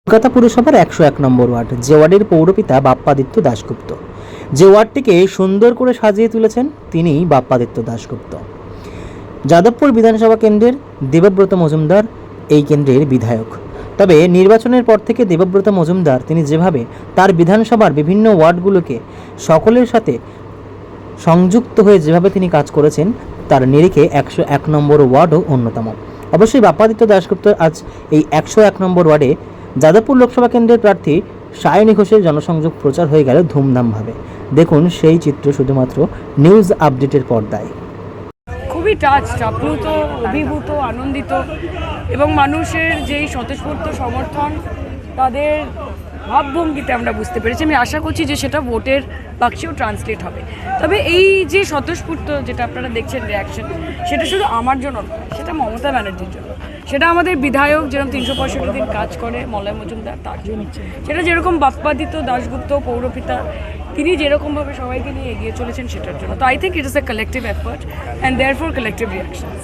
কলকাতা পুরসভার 101 নম্বর ওয়ার্ড, যে ওয়ার্ডের পৌরপিতা বাপ্পাদিত্য দাশগুপ্ত। যে ওয়ার্ডটিকে সুন্দর করে সাজিয়ে তুলেছেন তিনিই বাপ্পাদিত্য দাশগুপ্ত। যাদবপুর বিধানসভা কেন্দ্রের দেবব্রত মজুমদার এই কেন্দ্রের বিধায়ক। তবে নির্বাচনের পর থেকে দেবব্রত মজুমদার তিনি যেভাবে তার বিধানসভার বিভিন্ন ওয়ার্ডগুলোকে সকলের সাথে সংযুক্ত হয়ে যেভাবে তিনি কাজ করেছেন, তার নিরিখে 101 নম্বর ওয়ার্ডও অন্যতম। অবশ্যই বাপ্পাদিত্য দাশগুপ্ত আজ এই 101 নম্বর ওয়ার্ডে যাদবপুর লোকসভা কেন্দ্রের প্রার্থী সায়নী ঘোষের জনসংযোগ প্রচার হয়ে গেল ধুমধামভাবে। দেখুন সেই চিত্র শুধুমাত্র নিউজ আপডেটের পর্দায়। খুবই টাচড, আপ্লুত, অভিভূত, আনন্দিত এবং মানুষের যেই স্বতঃস্ফূর্ত সমর্থন তাদের ভাবভঙ্গিতে আমরা বুঝতে পেরেছি। আমি আশা করছি যে সেটা ভোটের বাক্সেও ট্রান্সলেট হবে। তবে এই যে স্বতঃস্ফূর্ত যেটা আপনারা দেখছেন রিয়াকশন, সেটা শুধু আমার জন্য নয়, সেটা মমতা ব্যানার্জির জন্য, সেটা আমাদের বিধায়ক যেরকম 365 দিন কাজ করে মলয় মজুমদার তার জন্য, সেটা যেরকম বাপ্পাদিত্য দাশগুপ্ত পৌরপিতা তিনি যেরকমভাবে সবাইকে নিয়ে এগিয়ে চলেছেন সেটার জন্য। তো I think it is a collective effort and therefore collective reactions.